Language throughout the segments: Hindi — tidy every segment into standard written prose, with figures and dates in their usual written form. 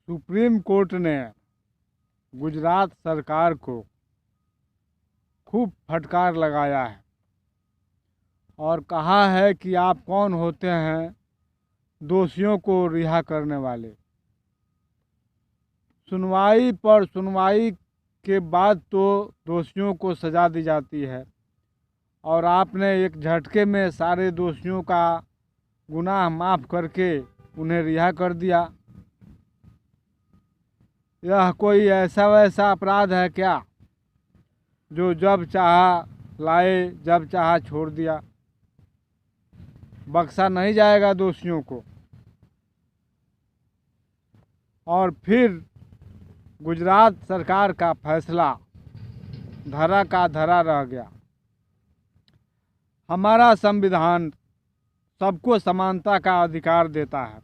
सुप्रीम कोर्ट ने गुजरात सरकार को खूब फटकार लगाया है और कहा है कि आप कौन होते हैं दोषियों को रिहा करने वाले। सुनवाई पर सुनवाई के बाद तो दोषियों को सज़ा दी जाती है और आपने एक झटके में सारे दोषियों का गुनाह माफ़ करके उन्हें रिहा कर दिया। यह कोई ऐसा वैसा अपराध है क्या जो जब चाहा लाए जब चाहा छोड़ दिया? बख्शा नहीं जाएगा दोषियों को। और फिर गुजरात सरकार का फैसला धरा का धरा रह गया। हमारा संविधान सबको समानता का अधिकार देता है।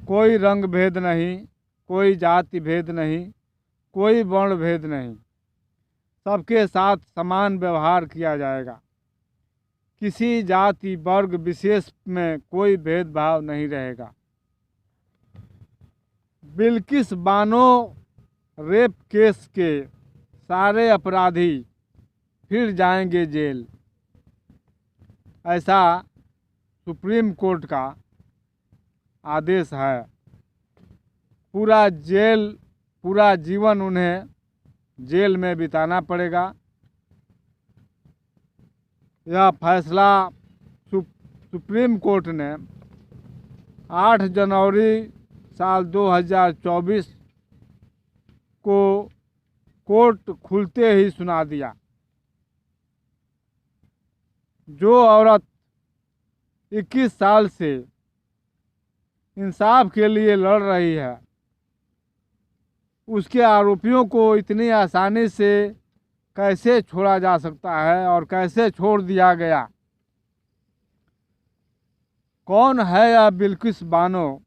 कोई रंग भेद नहीं, कोई जाति भेद नहीं, कोई वर्ण भेद नहीं, सबके साथ समान व्यवहार किया जाएगा। किसी जाति वर्ग विशेष में कोई भेदभाव नहीं रहेगा। बिल्किस बानो रेप केस के सारे अपराधी फिर जाएंगे जेल, ऐसा सुप्रीम कोर्ट का आदेश है। पूरा जीवन उन्हें जेल में बिताना पड़ेगा। यह फैसला सुप्रीम कोर्ट ने 8 जनवरी साल 2024 को कोर्ट खुलते ही सुना दिया। जो औरत 21 साल से इंसाफ के लिए लड़ रही है, उसके आरोपियों को इतनी आसानी से कैसे छोड़ा जा सकता है और कैसे छोड़ दिया गया? कौन है यह बिल्किस बानो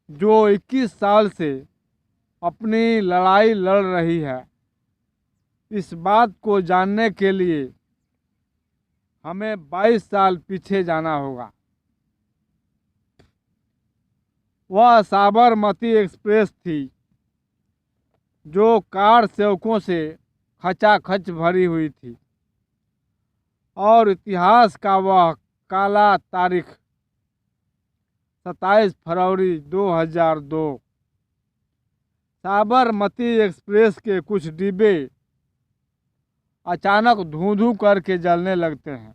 जो 21 साल से अपनी लड़ाई लड़ रही है? इस बात को जानने के लिए हमें 22 साल पीछे जाना होगा। वह साबरमती एक्सप्रेस थी जो कार सेवकों से खचाखच भरी हुई थी और इतिहास का वह काला तारीख 27 फरवरी 2002। साबरमती एक्सप्रेस के कुछ डिब्बे अचानक धूं धूं करके जलने लगते हैं।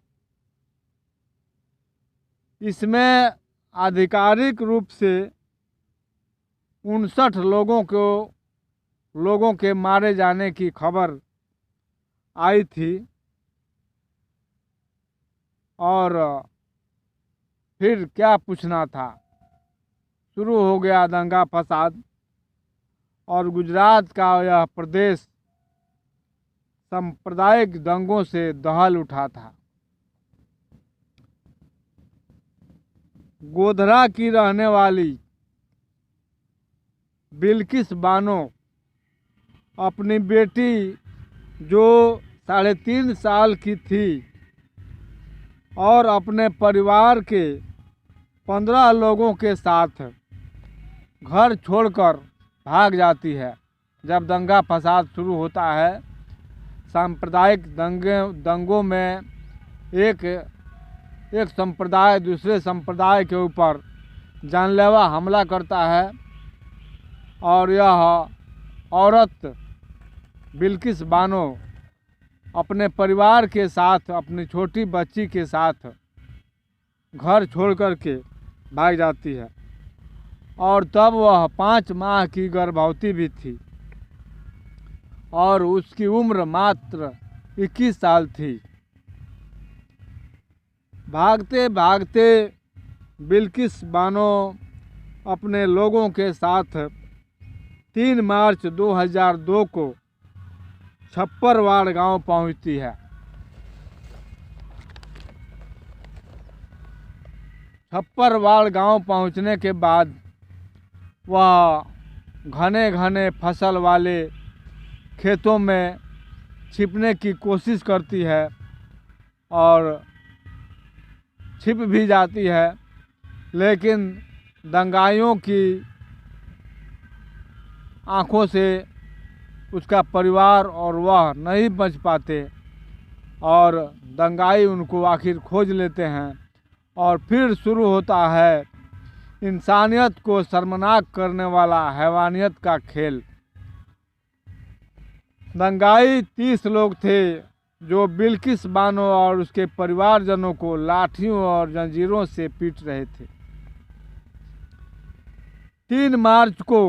इसमें आधिकारिक रूप से 59 लोगों के मारे जाने की खबर आई थी और फिर क्या पूछना था। शुरू हो गया दंगा फसाद और गुजरात का यह प्रदेश सांप्रदायिक दंगों से दहल उठा था। गोधरा की रहने वाली बिल्किस बानो अपनी बेटी जो 3.5 साल की थी और अपने परिवार के 15 लोगों के साथ घर छोड़कर भाग जाती है। जब दंगा फसाद शुरू होता है, सांप्रदायिक दंगों में एक संप्रदाय दूसरे संप्रदाय के ऊपर जानलेवा हमला करता है और यह औरत बिल्किस बानो अपने परिवार के साथ, अपनी छोटी बच्ची के साथ घर छोड़ कर के भाग जाती है और तब वह 5 माह की गर्भवती भी थी और उसकी उम्र मात्र 21 साल थी। भागते भागते बिल्किस बानो अपने लोगों के साथ 3 मार्च 2002 को छप्परवाड़ गांव पहुंचती है। छप्परवाड़ गांव पहुंचने के बाद वह घने घने फसल वाले खेतों में छिपने की कोशिश करती है और छिप भी जाती है, लेकिन दंगाइयों की आँखों से उसका परिवार और वह नहीं बच पाते और दंगाई उनको आखिर खोज लेते हैं और फिर शुरू होता है इंसानियत को शर्मनाक करने वाला हैवानियत का खेल। दंगाई 30 लोग थे जो बिल्किस बानो और उसके परिवारजनों को लाठियों और जंजीरों से पीट रहे थे। 3 मार्च को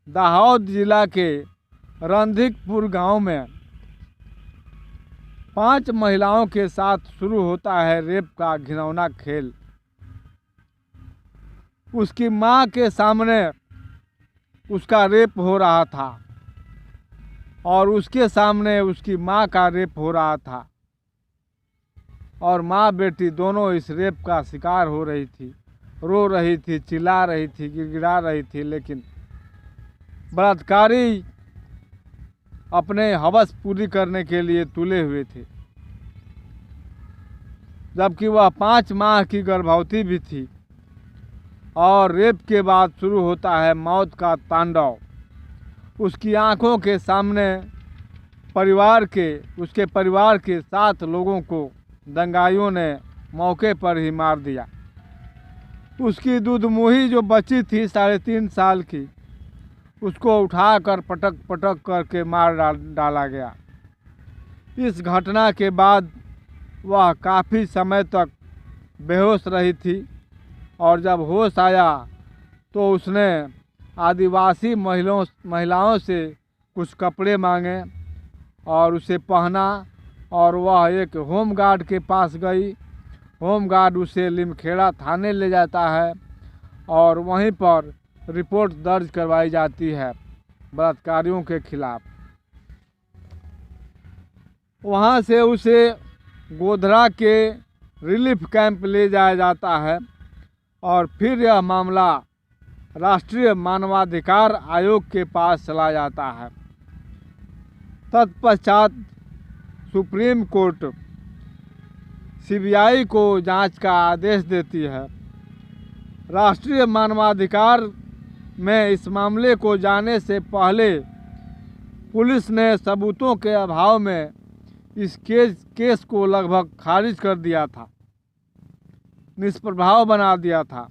दाहोद जिला के रंधिकपुर गांव में 5 महिलाओं के साथ शुरू होता है रेप का घिनौना खेल। उसकी मां के सामने उसका रेप हो रहा था और उसके सामने उसकी मां का रेप हो रहा था और मां बेटी दोनों इस रेप का शिकार हो रही थी, रो रही थी, चिल्ला रही थी, गिड़गिड़ा रही थी, लेकिन बलात्कारी अपने हवस पूरी करने के लिए तुले हुए थे, जबकि वह 5 माह की गर्भवती भी थी। और रेप के बाद शुरू होता है मौत का तांडव। उसकी आंखों के सामने उसके परिवार के 7 लोगों को दंगाइयों ने मौके पर ही मार दिया। उसकी दूधमुही जो बची थी 3.5 साल की, उसको उठाकर पटक पटक करके मार डाला गया। इस घटना के बाद वह काफ़ी समय तक बेहोश रही थी और जब होश आया तो उसने आदिवासी महिलाओं से कुछ कपड़े मांगे और उसे पहना और वह एक होमगार्ड के पास गई। होमगार्ड उसे लिमखेड़ा थाने ले जाता है और वहीं पर रिपोर्ट दर्ज करवाई जाती है बलात्कारियों के खिलाफ। वहाँ से उसे गोधरा के रिलीफ कैंप ले जाया जाता है और फिर यह मामला राष्ट्रीय मानवाधिकार आयोग के पास चला जाता है। तत्पश्चात सुप्रीम कोर्ट सीबीआई को जांच का आदेश देती है। राष्ट्रीय मानवाधिकार में इस मामले को जाने से पहले पुलिस ने सबूतों के अभाव में इस केस को लगभग खारिज कर दिया था, निष्प्रभाव बना दिया था।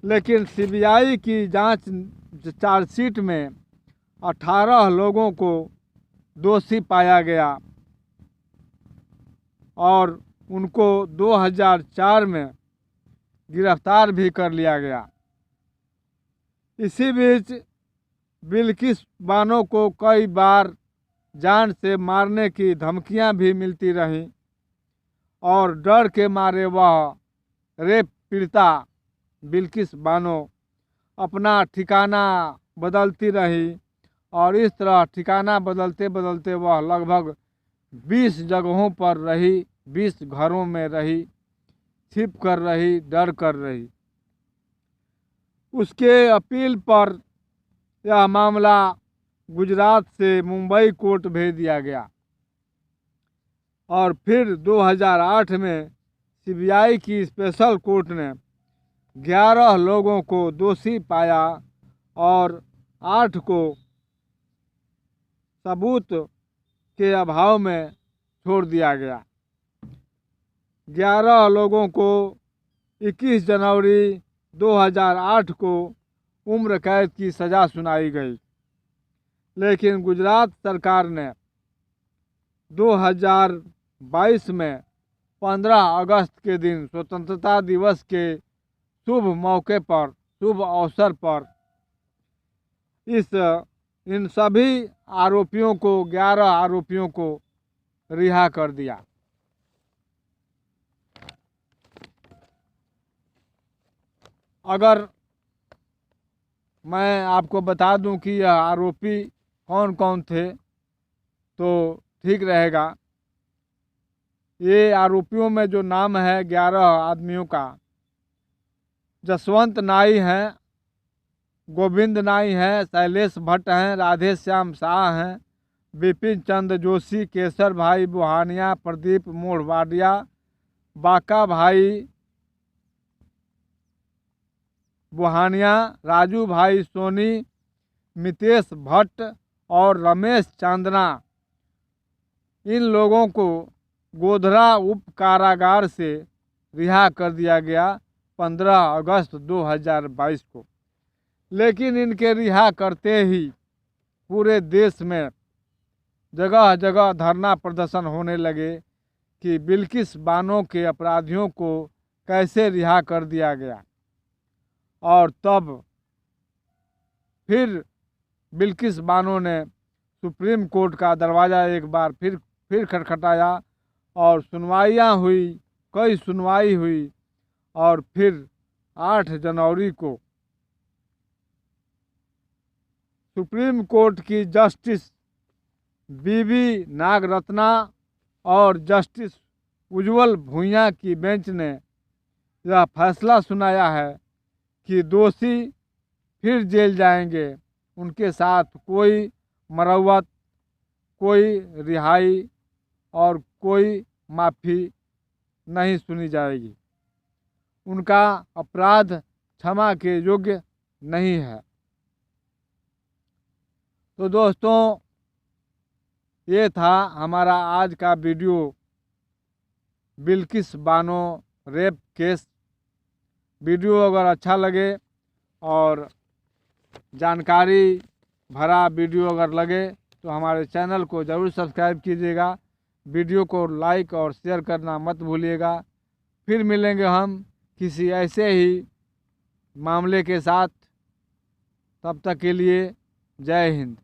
लेकिन सीबीआई की जांच चार्जशीट में 18 लोगों को दोषी पाया गया और उनको 2004 में गिरफ्तार भी कर लिया गया। इसी बीच बिल्किस बानो को कई बार जान से मारने की धमकियां भी मिलती रहीं और डर के मारे वह रेप पीड़िता बिल्किस बानो अपना ठिकाना बदलती रही और इस तरह ठिकाना बदलते बदलते वह लगभग 20 जगहों पर रही, 20 घरों में रही, छिप कर रही, डर कर रही। उसके अपील पर यह मामला गुजरात से मुंबई कोर्ट भेज दिया गया और फिर 2008 में सीबीआई की स्पेशल कोर्ट ने 11 लोगों को दोषी पाया और 8 को सबूत के अभाव में छोड़ दिया गया। 11 लोगों को 21 जनवरी 2008 को उम्र कैद की सज़ा सुनाई गई, लेकिन गुजरात सरकार ने 2022 में 15 अगस्त के दिन स्वतंत्रता दिवस के शुभ मौके पर, शुभ अवसर पर इन सभी आरोपियों को, 11 आरोपियों को रिहा कर दिया। अगर मैं आपको बता दूं कि यह आरोपी कौन कौन थे तो ठीक रहेगा। ये आरोपियों में जो नाम है 11 आदमियों का, जसवंत नाई हैं, गोविंद नाई हैं, शैलेश भट्ट हैं, राधे श्याम शाह हैं, विपिन चंद्र जोशी, केसर भाई बुहानिया, प्रदीप मोढ़वाडिया, बाका भाई बुहानिया, राजू भाई सोनी, मितेश भट्ट और रमेश चांदना, इन लोगों को गोधरा उप कारागार से रिहा कर दिया गया 15 अगस्त 2022 को। लेकिन इनके रिहा करते ही पूरे देश में जगह जगह धरना प्रदर्शन होने लगे कि बिल्किस बानो के अपराधियों को कैसे रिहा कर दिया गया। और तब फिर बिल्किस बानो ने सुप्रीम कोर्ट का दरवाज़ा एक बार फिर खटखटाया और सुनवाइयाँ हुई, कई सुनवाई हुई और फिर 8 जनवरी को सुप्रीम कोर्ट की जस्टिस बीबी नागरत्ना और जस्टिस उज्ज्वल भुइयां की बेंच ने यह फैसला सुनाया है कि दोषी फिर जेल जाएंगे, उनके साथ कोई मरम्मत, कोई रिहाई और कोई माफ़ी नहीं सुनी जाएगी। उनका अपराध क्षमा के योग्य नहीं है। तो दोस्तों, ये था हमारा आज का video Bilkis Bano rape case. Video अगर अच्छा लगे और जानकारी भरा वीडियो अगर लगे तो हमारे चैनल को ज़रूर सब्सक्राइब कीजिएगा। वीडियो को लाइक और शेयर करना मत भूलिएगा। फिर मिलेंगे हम किसी ऐसे ही मामले के साथ। तब तक के लिए जय हिंद।